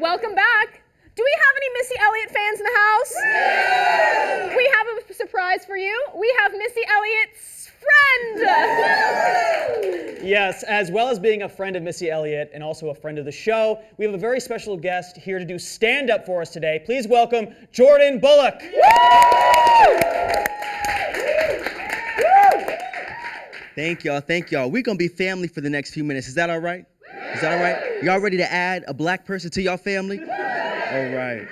Welcome back. Do we have any Missy Elliott fans in the house? Yeah! We have a surprise for you. We have Missy Elliott's friend. Yes, as well as being a friend of Missy Elliott and also a friend of the show, we have a very special guest here to do stand-up for us today. Please welcome Jordan Bullock. Thank y'all. We're going to be family for the next few minutes. Is that all right? Is that all right? Y'all ready to add a black person to y'all family? All right.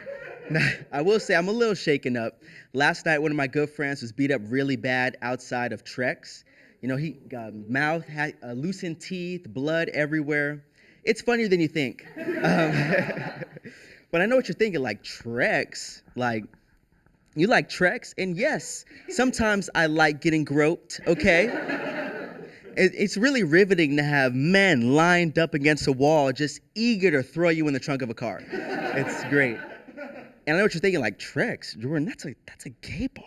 Now, I will say I'm a little shaken up. Last night, one of my good friends was beat up really bad outside of Trex. You know, he got mouth, had loosened teeth, blood everywhere. It's funnier than you think. But I know what you're thinking, like Trex, like, you like Trex? And yes, sometimes I like getting groped, okay? It's really riveting to have men lined up against a wall just eager to throw you in the trunk of a car. It's great. And I know what you're thinking, like, Trex, Jordan, that's a gay bar.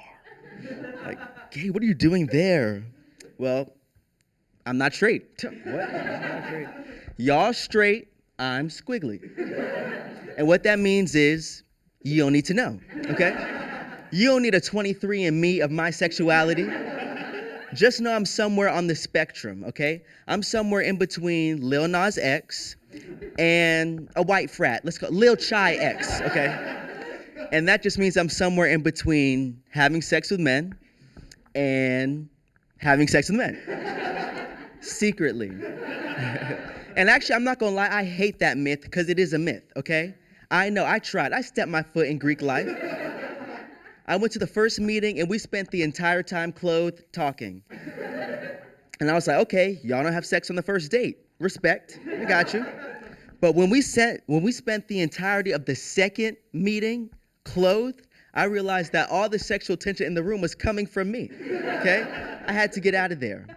Like, gay, what are you doing there? Well, I'm not straight. What? I'm not straight. Y'all straight, I'm squiggly. And what that means is you don't need to know, okay? You don't need a 23andMe of my sexuality. Just know I'm somewhere on the spectrum, okay? I'm somewhere in between Lil Nas X and a white frat. Let's go Lil Chai X, okay? And that just means I'm somewhere in between having sex with men and having sex with men. Secretly. And actually, I'm not gonna lie, I hate that myth because it is a myth, okay? I know, I tried. I stepped my foot in Greek life. I went to the first meeting and we spent the entire time clothed talking. And I was like, okay, y'all don't have sex on the first date. Respect, I got you. But when we spent the entirety of the second meeting clothed, I realized that all the sexual tension in the room was coming from me, okay? I had to get out of there.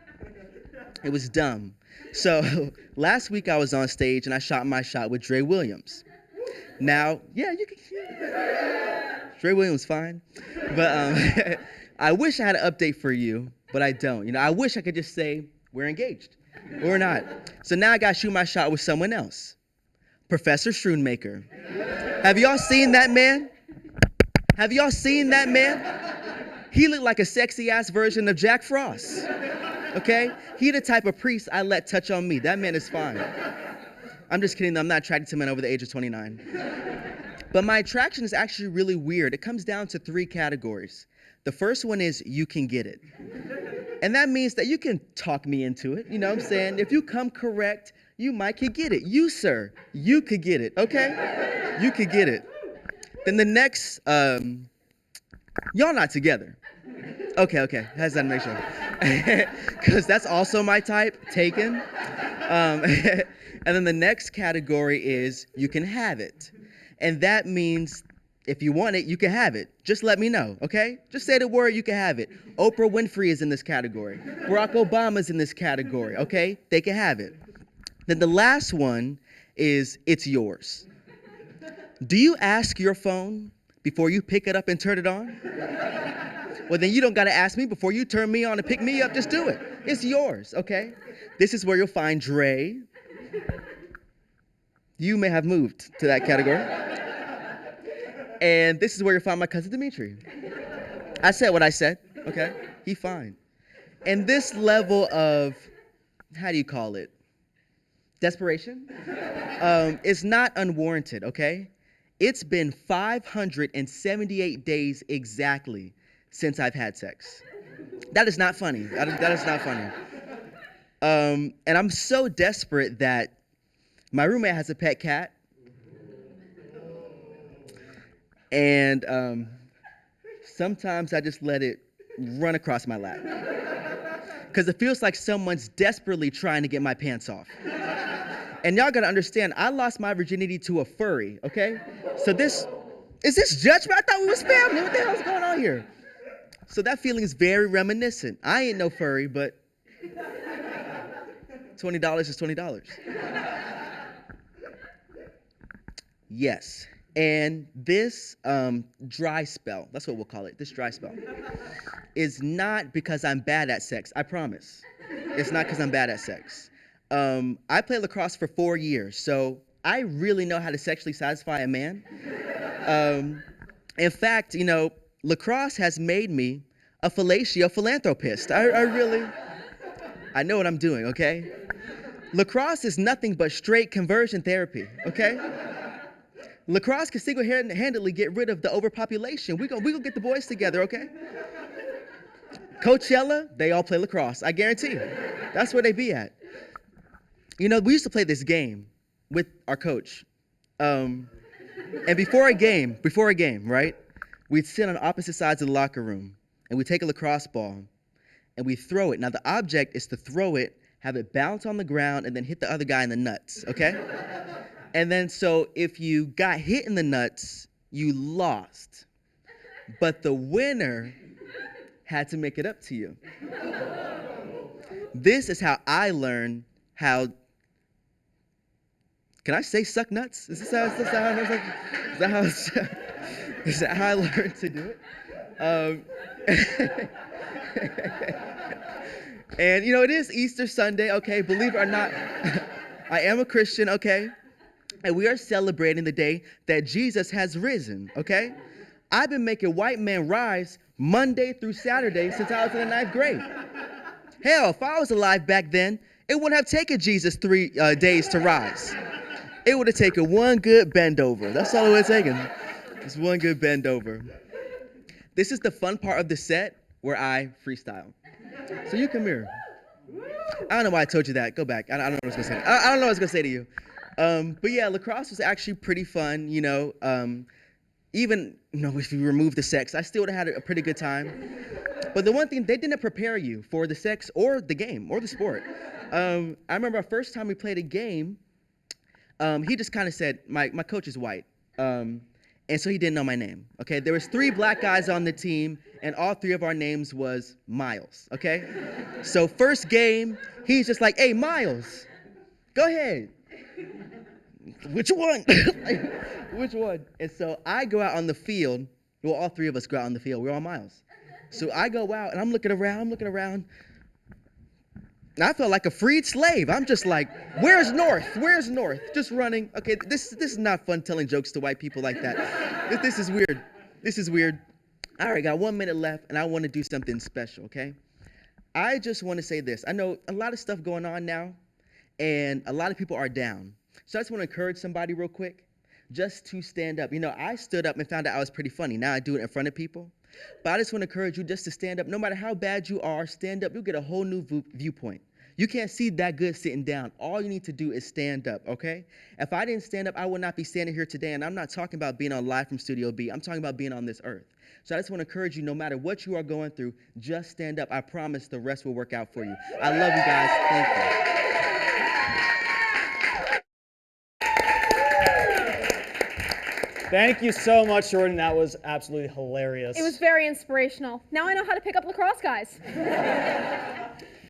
It was dumb. So last week I was on stage and I shot my shot with Dre Williams. Now, yeah, you can. Dre Williams, fine. But I wish I had an update for you, but I don't. You know, I wish I could just say we're engaged. We're not. So now I got to shoot my shot with someone else. Professor Schoonmaker. Have y'all seen that man? Have y'all seen that man? He looked like a sexy-ass version of Jack Frost. Okay? He the type of priest I let touch on me. That man is fine. I'm just kidding, though. I'm not attracted to men over the age of 29. But my attraction is actually really weird. It comes down to 3 categories. The first one is you can get it. And that means that you can talk me into it. You know what I'm saying? If you come correct, you might could get it. You, sir, you could get it, okay? You could get it. Then the next, y'all not together. Okay. How's that make sure? Because that's also my type, taken. And then the next category is you can have it. And that means if you want it, you can have it. Just let me know, okay? Just say the word, you can have it. Oprah Winfrey is in this category. Barack Obama's in this category, okay? They can have it. Then the last one is it's yours. Do you ask your phone before you pick it up and turn it on? Well, then you don't got to ask me before you turn me on and pick me up. Just do it. It's yours, okay? This is where you'll find Dre. You may have moved to that category. And this is where you'll find my cousin Dimitri. I said what I said, okay? He fine. And this level of, how do you call it? Desperation? Is not unwarranted, okay? It's been 578 days exactly since I've had sex. That is not funny. That is not funny. And I'm so desperate that my roommate has a pet cat. And sometimes I just let it run across my lap. Because it feels like someone's desperately trying to get my pants off. And y'all gotta understand, I lost my virginity to a furry, okay? So is this judgment? I thought we was family. What the hell's going on here? So that feeling is very reminiscent. I ain't no furry, but $20 is $20. Yes. And this dry spell, that's what we'll call it, this dry spell, is not because I'm bad at sex, I promise. It's not because I'm bad at sex. I played lacrosse for 4 years, so I really know how to sexually satisfy a man. In fact, lacrosse has made me a fellatio philanthropist. I know what I'm doing, okay? Lacrosse is nothing but straight conversion therapy, okay? Lacrosse can single-handedly get rid of the overpopulation. We gonna get the boys together, okay? Coachella, they all play lacrosse. I guarantee you. That's where they be at. We used to play this game with our coach. And before a game, right, we'd sit on opposite sides of the locker room, and we'd take a lacrosse ball, and we throw it. Now, the object is to throw it, have it bounce on the ground, and then hit the other guy in the nuts, okay? And then, so if you got hit in the nuts, you lost. But the winner had to make it up to you. This is how I learned how. Can I say suck nuts? Is that how I learned to do it? And it is Easter Sunday, okay? Believe it or not, I am a Christian, okay? And we are celebrating the day that Jesus has risen, okay? I've been making white men rise Monday through Saturday since I was in the 9th grade. Hell, if I was alive back then, it wouldn't have taken Jesus 3 days to rise. It would have taken one good bend over. That's all it would have taken. Just one good bend over. This is the fun part of the set where I freestyle. So you come here. I don't know why I told you that. Go back. I don't know what I was going to say. I don't know what I was going to say to you. But yeah, lacrosse was actually pretty fun, even, if you remove the sex, I still would have had a pretty good time. But the one thing, they didn't prepare you for the sex or the game or the sport. I remember our first time we played a game, he just kind of said, my coach is white. And so he didn't know my name, okay? There was 3 black guys on the team, and all 3 of our names was Miles, okay? So first game, he's just like, hey, Miles, go ahead. Which one? Which one? And so I go out on the field. Well, all 3 of us go out on the field. We're all Miles. So I go out, and I'm looking around. And I felt like a freed slave. I'm just like, where's North? Where's North? Just running. Okay, this is not fun telling jokes to white people like that. This is weird. This is weird. All right, got 1 minute left, and I want to do something special, okay? I just want to say this. I know a lot of stuff going on now, and a lot of people are down. So I just want to encourage somebody real quick just to stand up. I stood up and found out I was pretty funny. Now I do it in front of people. But I just want to encourage you just to stand up. No matter how bad you are, stand up. You'll get a whole new viewpoint. You can't see that good sitting down. All you need to do is stand up, okay? If I didn't stand up, I would not be standing here today. And I'm not talking about being on live from Studio B. I'm talking about being on this earth. So I just want to encourage you, no matter what you are going through, just stand up. I promise the rest will work out for you. I love you guys. Thank you. Thank you so much, Jordan. That was absolutely hilarious. It was very inspirational. Now I know how to pick up lacrosse guys.